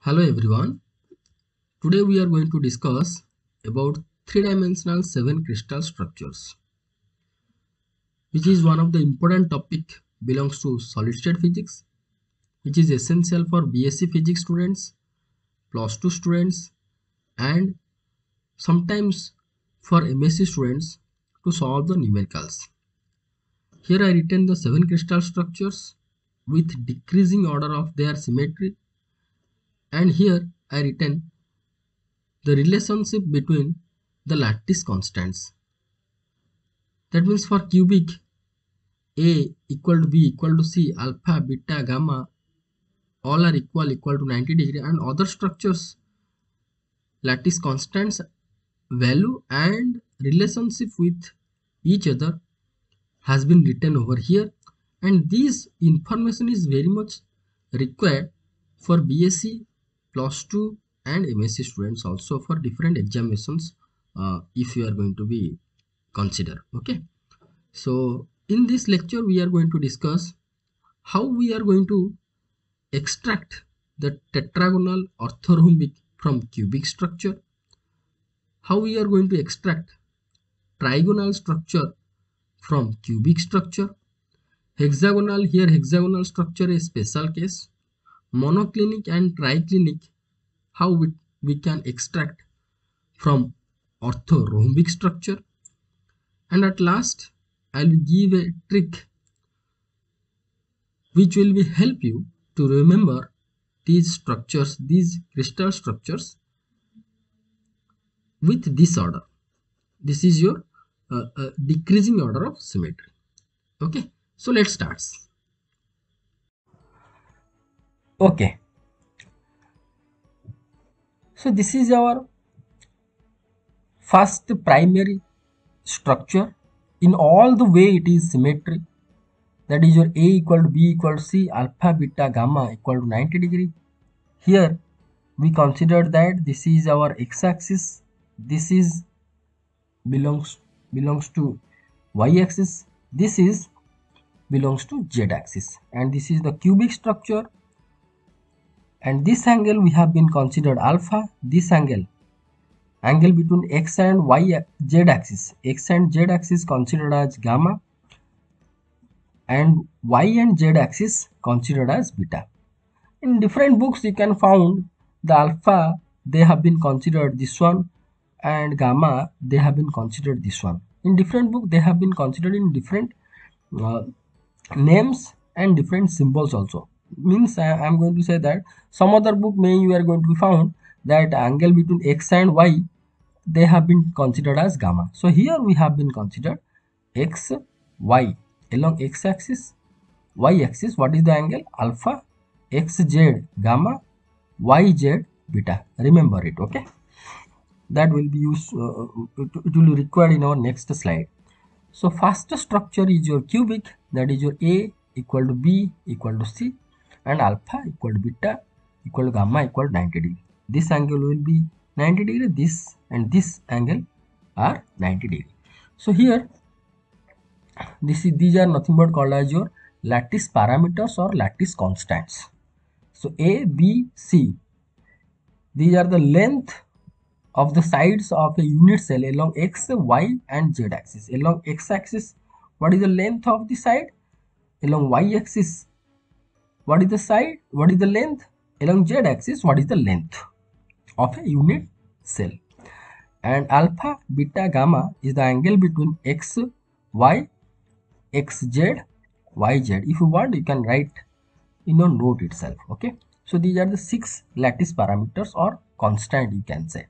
Hello everyone. Today we are going to discuss about three-dimensional seven crystal structures, which is one of the important topic belongs to solid state physics, which is essential for BSc physics students, plus 2 students, and sometimes for MSc students to solve the numericals. Here I written the seven crystal structures with decreasing order of their symmetry, and here I written the relationship between the lattice constants. That means for cubic A equal to B equal to C, alpha, beta, gamma, all are equal to 90 degree, and other structures lattice constants value and relationship with each other has been written over here, and this information is very much required for BSc plus 2 and MSc students also for different examinations if you are going to be consider. Okay, so in this lecture we are going to discuss how we are going to extract the tetragonal orthorhombic from cubic structure, how we are going to extract trigonal structure from cubic structure, hexagonal, here hexagonal structure is special case, monoclinic and triclinic, how we can extract from orthorhombic structure, and at last I will give a trick which will be help you to remember these structures, these crystal structures with this order. This is your decreasing order of symmetry. Okay, so let's start. Okay, so this is our first primary structure. In all the way it is symmetry. That is your A equal to B equal to C, alpha, beta, gamma equal to 90 degree. Here we consider that this is our x-axis. This is belongs to y-axis. This is belongs to z-axis, and this is the cubic structure. And this angle we have been considered alpha. This angle between x and y z axis, x and z axis considered as gamma, and y and z axis considered as beta. In different books you can found the alpha they have been considered this one, and gamma they have been considered this one. In different book they have been considered in different uh, names and different symbols also. Means I am going to say that some other book may you are going to found that angle between x and y they have been considered as gamma. So here we have been considered x, y along x axis, y axis. What is the angle? Alpha, x z gamma, y z beta. Remember it. Okay, that will be used. It will be required in our next slide. So first structure is your cubic. That is your A equal to B equal to C, and alpha equal to beta equal to gamma equal to 90 degree. This angle will be 90 degree. This and this angle are 90 degree. So here these are nothing but called as your lattice parameters or lattice constants. So A, B, C, these are the length of the sides of a unit cell along x, y and z axis. Along x axis, what is the length of the side? Along y axis, what is the side? What is the length? Along z axis, what is the length of a unit cell? And alpha, beta, gamma is the angle between x, y, x, z, y, z. If you want, you can write in your note itself. Okay, so these are the 6 lattice parameters or constant you can say.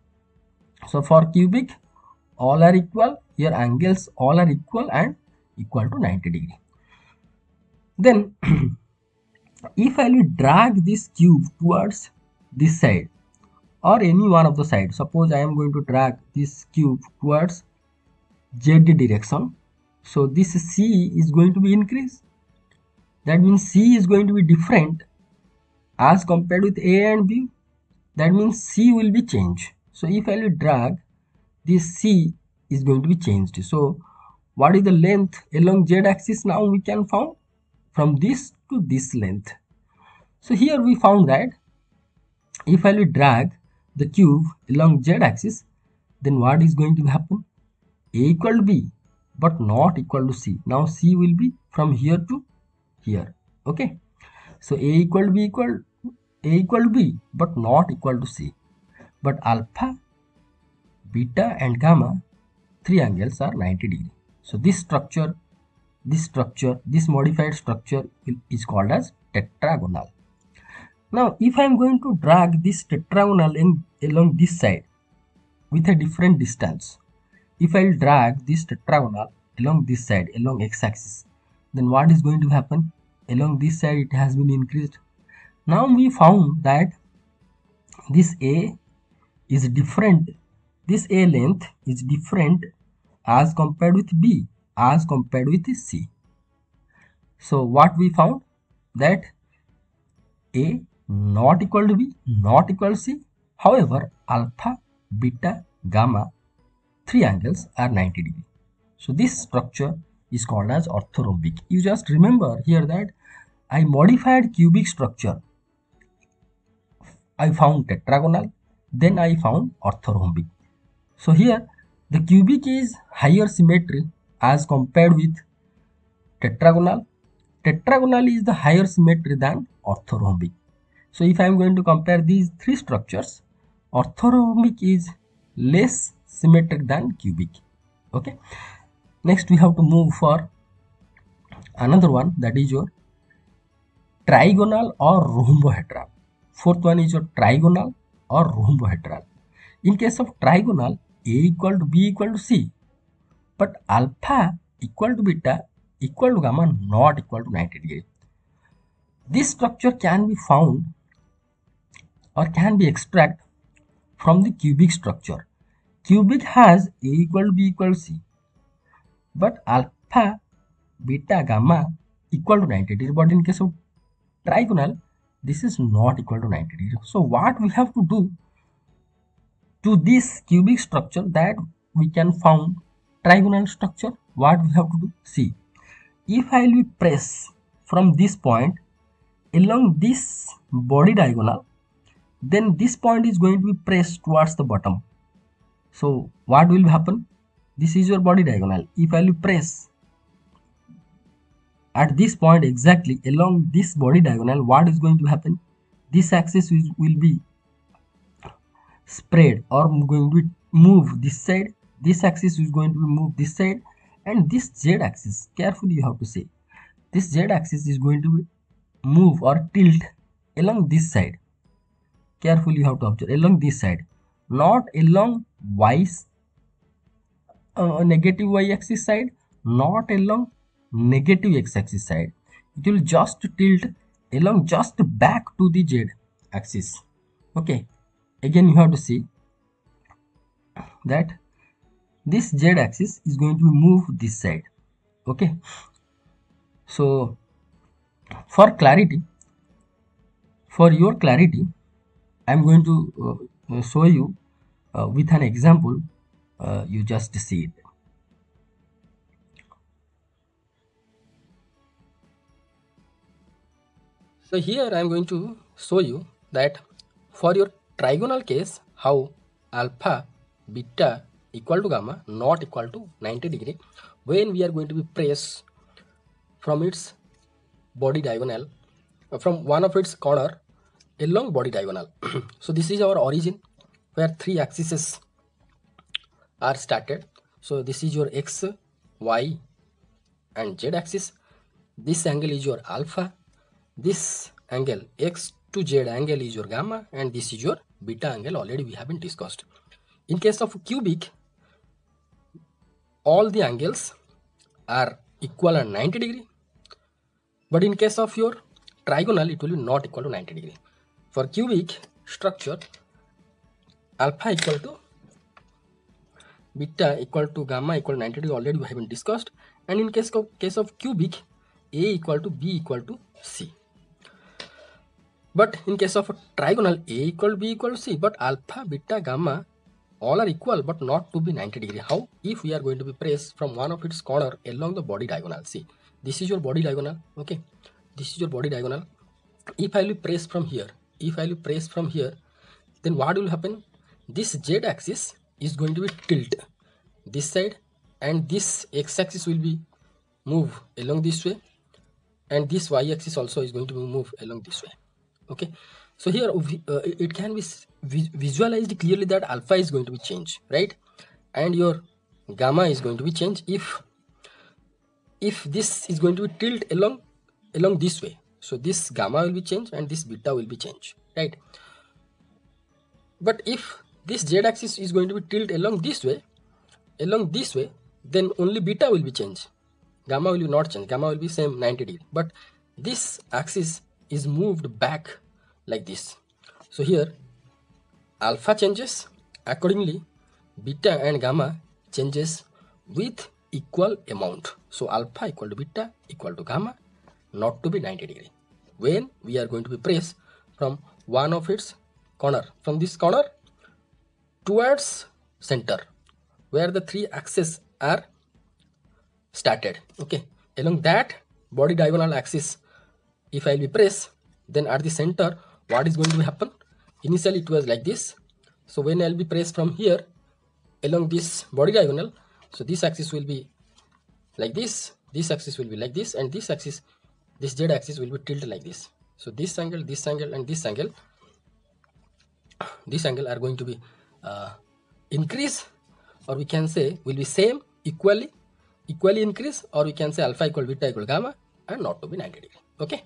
So for cubic, all are equal. Here angles all are equal and equal to 90 degree. Then if I will drag this cube towards this side or any one of the sides, suppose I am going to drag this cube towards z direction, so this C is going to be increased. That means C is going to be different as compared with A and B. That means C will be changed. So if I will drag, this C is going to be changed. So what is the length along Z axis? Now we can found from this to this length. So here we found that if I will drag the cube along z axis, then what is going to happen? A equal to B but not equal to C. Now C will be from here to here. Okay. So A equal to B but not equal to C. But alpha, beta and gamma, three angles are 90 degree. So this modified structure is called as tetragonal. Now if I am going to drag this tetragonal along this side with a different distance, if I will drag this tetragonal along this side, along x-axis, then what is going to happen? Along this side it has been increased. Now we found that this A is different, this A length is different as compared with B, as compared with C. So what we found? That A not equal to B, not equal to C. However, alpha, beta, gamma, three angles are 90 degree. So this structure is called as orthorhombic. You just remember here that I modified cubic structure. I found tetragonal, then I found orthorhombic. So here the cubic is higher symmetry as compared with tetragonal. Tetragonal is the higher symmetry than orthorhombic. So if I am going to compare these three structures, orthorhombic is less symmetric than cubic. Okay. Next we have to move for another one, that is your trigonal or rhombohedral. Fourth one is your trigonal or rhombohedral. In case of trigonal, A equal to B equal to C, but alpha equal to beta equal to gamma not equal to 90 degree. This structure can be found or can be extracted from the cubic structure. Cubic has A equal to B equal to C, but alpha, beta, gamma equal to 90 degree. But in case of trigonal, this is not equal to 90 degree. So what we have to do to this cubic structure that we can found trigonal structure? What we have to do? See, if I will press from this point along this body diagonal, then this point is going to be pressed towards the bottom. So what will happen? This is your body diagonal. If I will press at this point exactly along this body diagonal, what is going to happen? This axis will be spread or going to move this side. This axis is going to move this side, and this z axis, carefully you have to say, this z axis is going to move or tilt along this side. Carefully you have to observe, along this side, not along negative y axis side, not along negative x axis side. It will just tilt along just back to the z axis. Okay, again you have to see that this z axis is going to move this side. Okay, so for clarity, for your clarity, I am going to show you with an example. You just see it. So here I am going to show you that for your trigonal case, how alpha, beta equal to gamma not equal to 90 degree when we are going to be pressed from its body diagonal, from one of its corner along body diagonal. So this is our origin where three axes are started. So this is your x, y and z axis. This angle is your alpha, this angle x to z angle is your gamma, and this is your beta angle. Already we haven't discussed. In case of cubic, all the angles are equal at 90 degree, but in case of your trigonal it will be not equal to 90 degree. For cubic structure, alpha equal to beta equal to gamma equal to 90 degree, already we haven't discussed. And in case of cubic, A equal to B equal to C. But in case of a trigonal, A equal to B equal to C, but alpha, beta, gamma all are equal but not to be 90 degree. How? If we are going to be pressed from one of its corner along the body diagonal. See, this is your body diagonal. Okay, this is your body diagonal. If I will press from here, then what will happen? This z axis is going to be tilt this side, and this x axis will be move along this way, and this y axis also is going to be move along this way. Okay, so here it can be visualized clearly that alpha is going to be changed, right? And your gamma is going to be changed if this is going to be tilt along this way. So this gamma will be changed and this beta will be changed, right? But if this z axis is going to be tilt along this way, then only beta will be changed. Gamma will be not changed. Gamma will be same 90 degree. But this axis is moved back like this. So here alpha changes, accordingly beta and gamma changes with equal amount. So alpha equal to beta equal to gamma, not to be 90 degree. When we are going to be press from one of its corner, from this corner towards center, where the three axes are started. Okay, along that body diagonal axis, if I will be press, then at the center what is going to happen? Initially it was like this. So when I will be pressed from here along this body diagonal, so this axis will be like this, this axis will be like this, and this axis, this z axis will be tilted like this. So this angle, and this angle are going to be increase, or we can say will be same, equally increase, or we can say alpha equal beta equal gamma, and not to be 90 degree. Okay,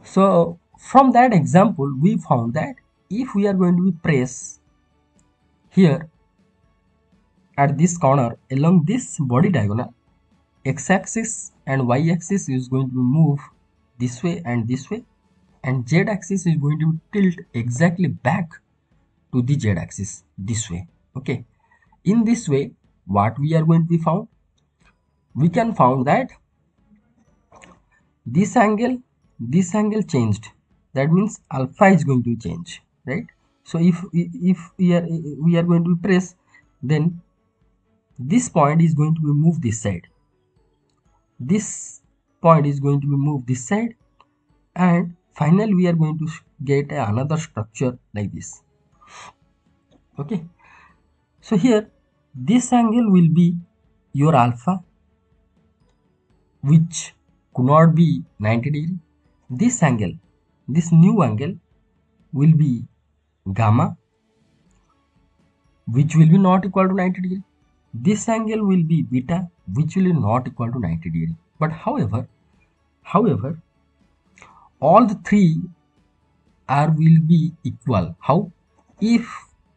So from that example, we found that if we are going to be press here at this corner along this body diagonal, x-axis and y-axis is going to move this way, and z-axis is going to tilt exactly back to the z-axis this way. Okay, in this way, what we are going to be found? We can found that this angle changed. That means alpha is going to change, right? So if we are going to press, then this point is going to be moved this side. This point is going to be moved this side, and finally we are going to get another structure like this. Okay, so here this angle will be your alpha, which could not be 90 degree. This angle, this new angle will be gamma, which will be not equal to 90 degree. This angle will be beta, which will be not equal to 90 degree. But however, all the three will be equal. How? If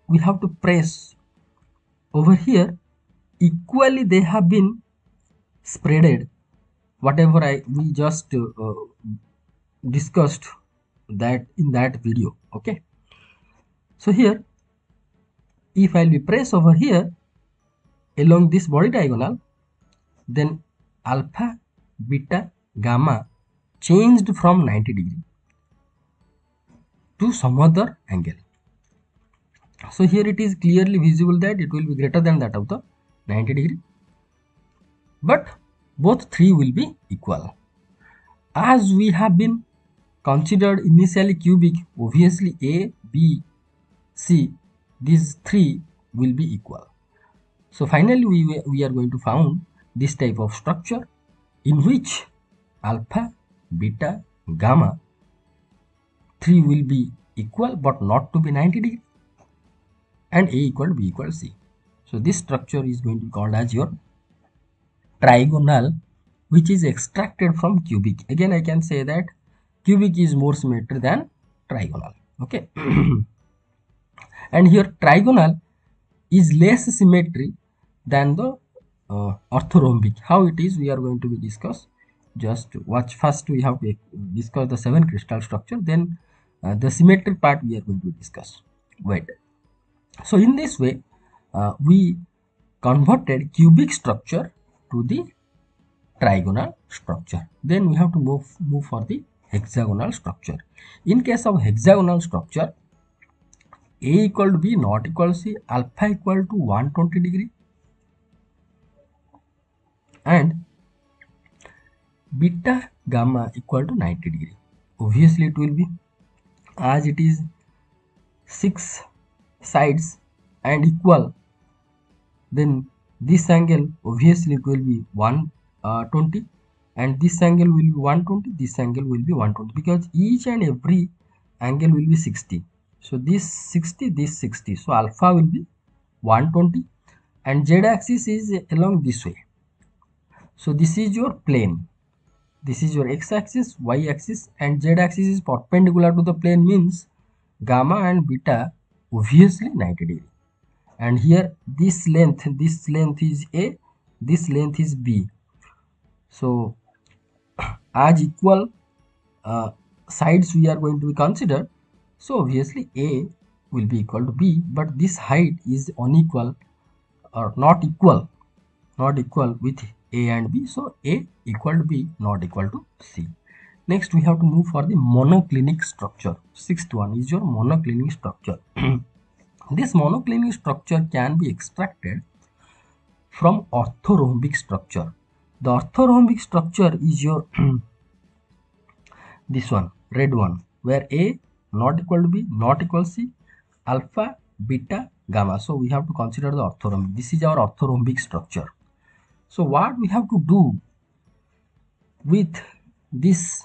we have to press over here, equally they have been spreaded. Whatever we just discussed that in that video. Okay, so here if I'll be press over here along this body diagonal, then alpha, beta, gamma changed from 90 degree to some other angle. So here it is clearly visible that it will be greater than that of the 90 degree, but both three will be equal. As we have been considered initially cubic, obviously A, B, C, these three will be equal. So finally we are going to found this type of structure in which alpha, beta, gamma, three will be equal but not to be 90 degree, and A equal to B equal to C. So this structure is going to be called as your trigonal, which is extracted from cubic. Again, I can say that cubic is more symmetric than trigonal. Okay, and here trigonal is less symmetry than the orthorhombic. How it is, we are going to be discuss. Just watch. First we have to discuss the 7 crystal structure, then the symmetric part we are going to discuss. Wait, so in this way we converted cubic structure to the trigonal structure. Then we have to move for the hexagonal structure. In case of hexagonal structure, A equal to B, not equal to C, alpha equal to 120 degree, and beta gamma equal to 90 degree. Obviously it will be, as it is 6 sides and equal, then this angle obviously it will be 120, and this angle will be 120, this angle will be 120, because each and every angle will be 60. So this 60, this 60, so alpha will be 120, and z axis is along this way. So this is your plane, this is your x axis, y axis, and z axis is perpendicular to the plane, means gamma and beta obviously 90 degree. And here this length is a, this length is b. So as equal sides we are going to be considered, so obviously a will be equal to b, but this height is unequal or not equal with a and b, so a equal to b, not equal to c. Next we have to move for the monoclinic structure. Sixth one is your monoclinic structure. This monoclinic structure can be extracted from orthorhombic structure. The orthorhombic structure is your this one, red one, where a not equal to b, not equal to c, alpha, beta, gamma. So we have to consider the orthorhombic. This is our orthorhombic structure. So what we have to do with this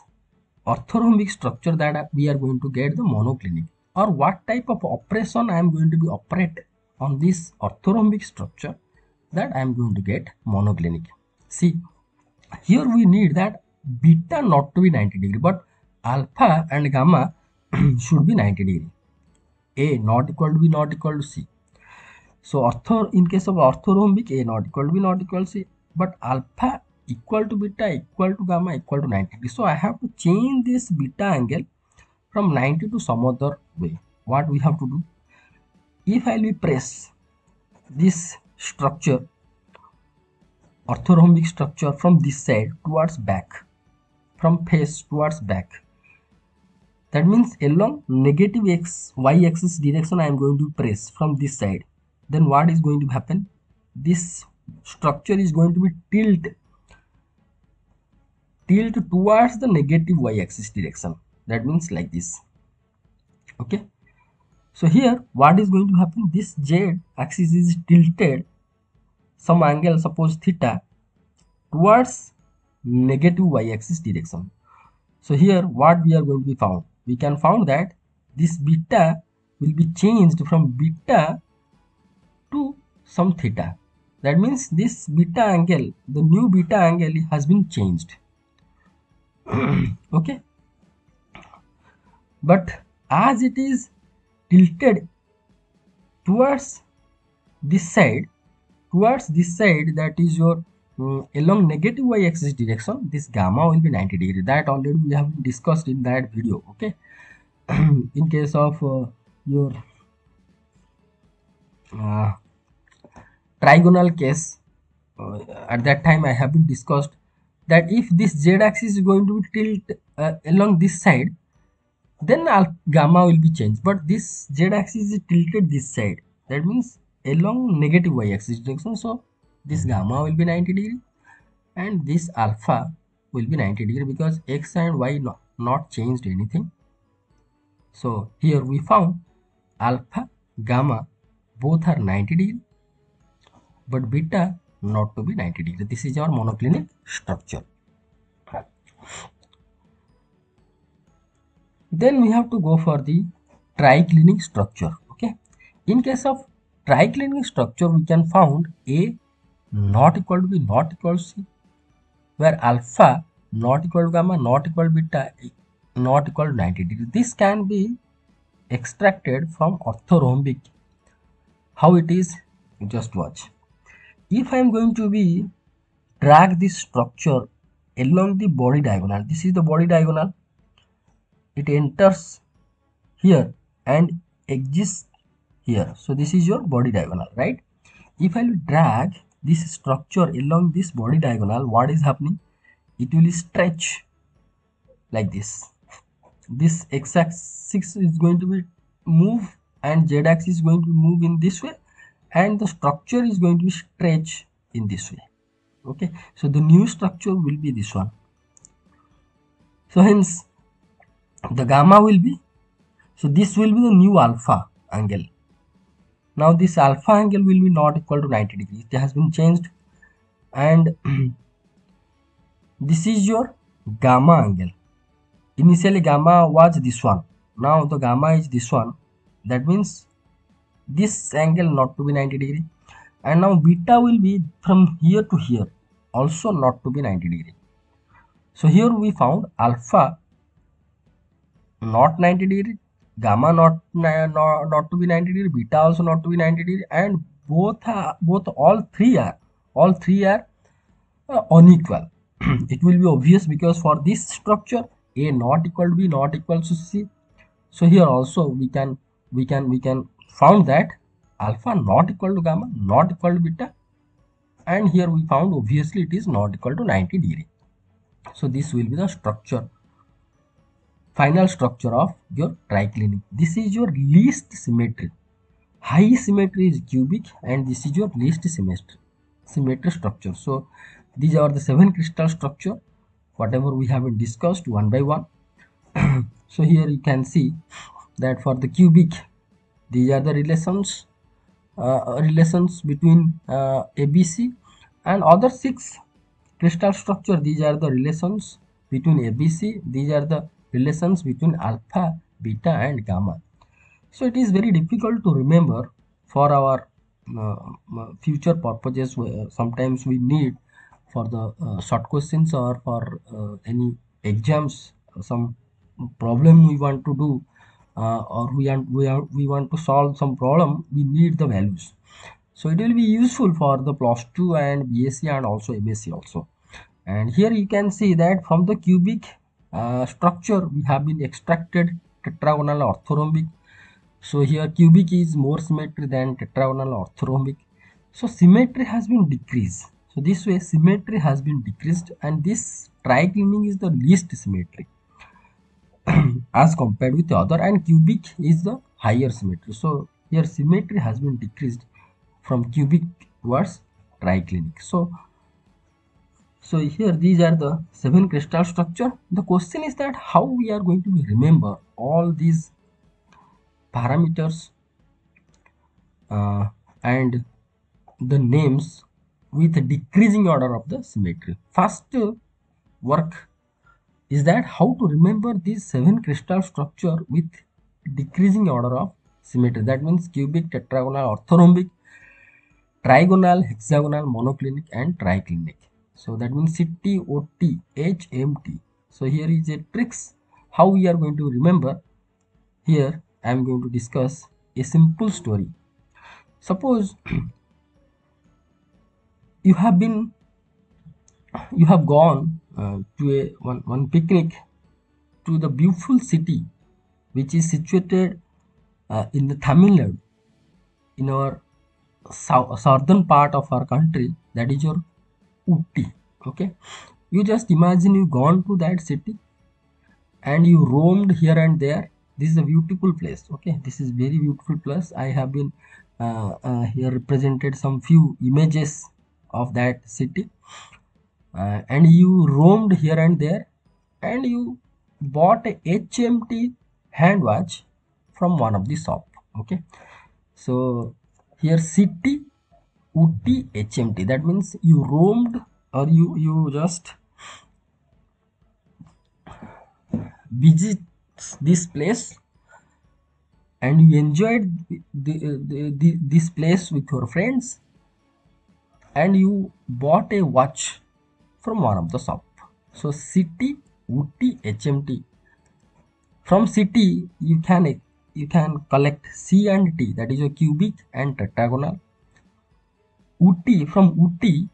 orthorhombic structure, that we are going to get the monoclinic, or what type of operation I am going to be operate on this orthorhombic structure, that I am going to get monoclinic. See, here we need that beta not to be 90 degree, but alpha and gamma should be 90 degree. A not equal to b, not equal to c. So in case of orthorhombic, a not equal to b, not equal to c, but alpha equal to beta equal to gamma equal to 90 degree. So I have to change this beta angle from 90 to some other way. What we have to do? If I will press this structure, orthorhombic structure, from this side towards back, from face towards back, that means along negative y axis direction I am going to press from this side, then what is going to happen? This structure is going to be tilt towards the negative y axis direction. That means like this. Okay, so here what is going to happen? This z axis is tilted some angle, suppose theta, towards negative y axis direction. So here what we are going to be found? We can found that this beta will be changed from beta to some theta. That means this beta angle, the new beta angle, has been changed. Okay, but as it is tilted towards this side, that is your along negative y axis direction, this gamma will be 90 degree. That already we have discussed in that video. Okay, in case of your trigonal case, at that time I have been discussed that if this z axis is going to be tilt along this side, then gamma will be changed, but this z axis is tilted this side, that means along negative y axis direction. So this gamma will be 90 degree and this alpha will be 90 degree, because x and y not changed anything. So here we found alpha, gamma both are 90 degree, but beta not to be 90 degree. This is our monoclinic structure. Then we have to go for the triclinic structure. Okay, in case of triclinic structure, we can found a not equal to b, not equal to c, where alpha not equal to gamma, not equal to beta, not equal to 90 degree. This can be extracted from orthorhombic. How it is? Just watch. If I am going to be drag this structure along the body diagonal, this is the body diagonal, it enters here and exists here. So this is your body diagonal, right? If I will drag this structure along this body diagonal, what is happening? It will stretch like this. This x-axis is going to be move and z-axis is going to move in this way, and the structure is going to stretch in this way. Okay, so the new structure will be this one. So hence the gamma will be, so this will be the new alpha angle. Now this alpha angle will be not equal to 90 degrees. It has been changed, and this is your gamma angle. Initially gamma was this one. Now the gamma is this one. That means this angle not to be 90 degree. And now beta will be from here to here, also not to be 90 degree. So here we found alpha not 90 degree, gamma not to be 90 degree, beta also not to be 90 degree, and all three are unequal. It will be obvious because for this structure A not equal to B not equal to C. So here also we can found that alpha not equal to gamma not equal to beta, and here we found obviously it is not equal to 90 degree. So this will be the structure, final structure of your triclinic. This is your least symmetry. High symmetry is cubic, and this is your least symmetry structure. So these are the 7 crystal structure, whatever we have discussed one by one. So here you can see that for the cubic, these are the relations between ABC, and other 6 crystal structure, these are the relations between ABC. These are the relations between alpha, beta, and gamma. So it is very difficult to remember for our future purposes. Sometimes we need for the short questions or for any exams, some problem we want to do, or we want to solve some problem, we need the values. So it will be useful for the plus 2 and BSc and also MSc also. And here you can see that from the cubic structure we have been extracted tetragonal orthorhombic. So here cubic is more symmetry than tetragonal orthorhombic. So symmetry has been decreased. So this way symmetry has been decreased, and this triclinic is the least symmetry as compared with the other, and cubic is the higher symmetry. So here symmetry has been decreased from cubic towards triclinic. So here these are the 7 crystal structure. The question is that how we are going to remember all these parameters and the names with a decreasing order of the symmetry. First work is that how to remember these 7 crystal structure with decreasing order of symmetry. That means cubic, tetragonal, orthorhombic, trigonal, hexagonal, monoclinic, and triclinic. So that means CT, OT, HMT. So here is a tricks how we are going to remember. Here I am going to discuss a simple story. Suppose you have gone to one picnic to the beautiful city which is situated in the Tamil Nadu, in our southern part of our country, that is your Ooty. Okay, you just imagine you gone to that city and you roamed here and there. This is a beautiful place. Okay, this is very beautiful place. I have been here represented some few images of that city, and you roamed here and there, and you bought a HMT hand watch from one of the shop. Okay, so here city Ooty HMT, that means you roamed, or you just visit this place and you enjoyed this place with your friends, and you bought a watch from one of the shop. So city Ooty HMT. From city you can collect C and T, that is your cubic and tetragonal. Ooty, from Ooty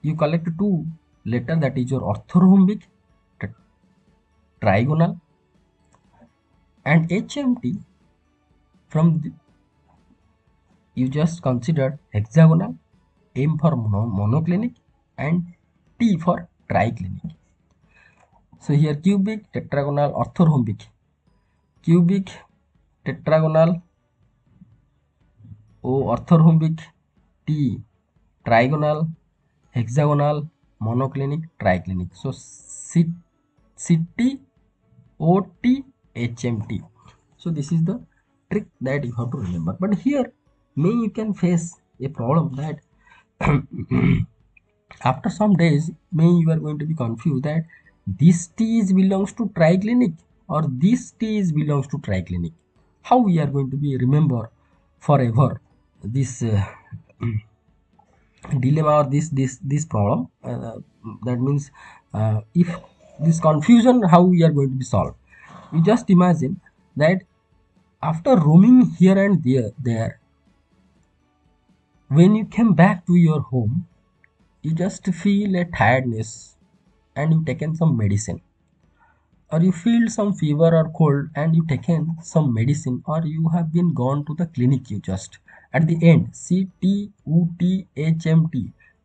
you collect 2 letter, that is your orthorhombic, trigonal, and HMT from you just consider hexagonal, M for monoclinic, and T for triclinic. So here cubic, tetragonal, orthorhombic, cubic, tetragonal, O orthorhombic, T trigonal, hexagonal, monoclinic, triclinic. So CT, OT, HMT. So this is the trick that you have to remember. But here, may you can face a problem that after some days, may you are going to be confused that this T is belongs to triclinic or this T is belongs to triclinic. How we are going to be remember forever this dilemma or this problem? That means if this confusion, how we are going to be solved? You just imagine that after roaming here and there, when you came back to your home, you just feel a tiredness and you taken some medicine, or you feel some fever or cold and you taken some medicine, or you have been gone to the clinic. You just at the end CTUTHMT,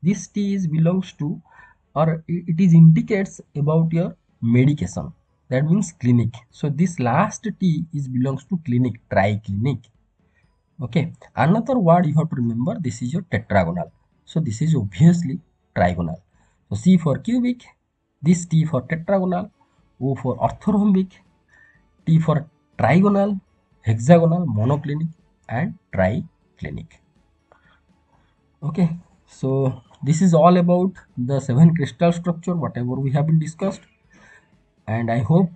this T is belongs to, or it is indicates about your medication, that means clinic. So this last T is belongs to clinic, triclinic. Okay, another word you have to remember, this is your tetragonal. So this is obviously trigonal. So C for cubic, this T for tetragonal, O for orthorhombic, T for trigonal, hexagonal, monoclinic and triclinic. Okay, so this is all about the 7 crystal structure, whatever we have been discussed, and I hope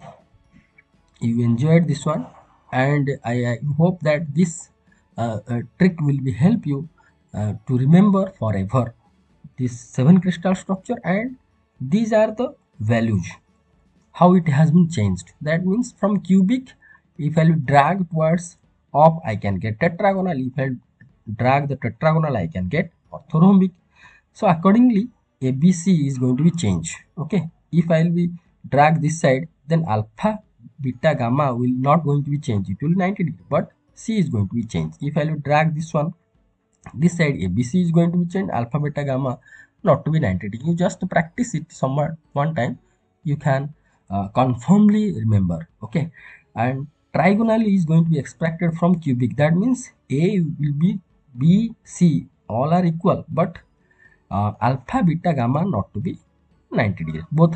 you enjoyed this one, and I hope that this trick will be help you to remember forever this 7 crystal structure, and these are the values, how it has been changed. That means from cubic, if I will drag towards up, I can get tetragonal. If I drag the tetragonal, I can get orthorhombic. So accordingly, ABC is going to be changed. Okay, if I will be drag this side, then alpha, beta, gamma will not going to be changed. It will be 90 degree, but C is going to be changed. If I will drag this one, this side ABC is going to be changed, alpha, beta, gamma not to be 90 degree. You just practice it somewhere one time, you can confirmly remember. Okay, and trigonal is going to be extracted from cubic. That means A will be B, C all are equal, but alpha, beta, gamma not to be 90 degrees. Both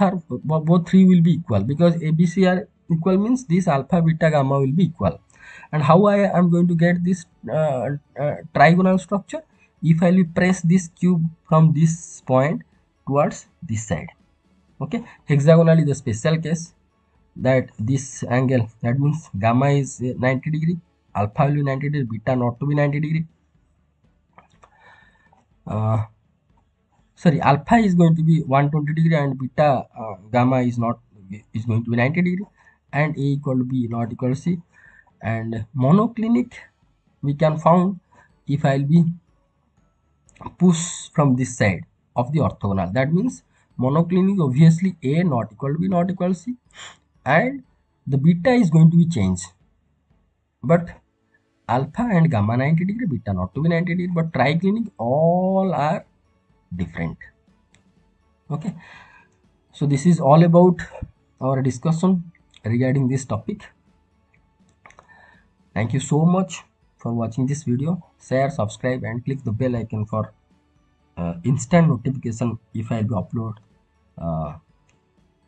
three will be equal, because ABC are equal means this alpha, beta, gamma will be equal. And how I am going to get this trigonal structure? If I will press this cube from this point towards this side. Okay, hexagonal is the special case, that this angle, that means gamma is 90 degree, alpha will be 90 degree, beta not to be 90 degree. Sorry, alpha is going to be 120 degree and beta gamma is not is going to be 90 degree, and A equal to B not equal to C. And monoclinic we can found if I will be push from this side of the orthogonal. That means monoclinic obviously A not equal to B not equal to C, and the beta is going to be changed, but alpha and gamma 90 degree, beta not to be 90 degree, but triclinic all are different. Okay, so this is all about our discussion regarding this topic. Thank you so much for watching this video. Share, subscribe and click the bell icon for instant notification if I will upload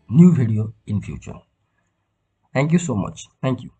new video in future. Thank you so much. Thank you.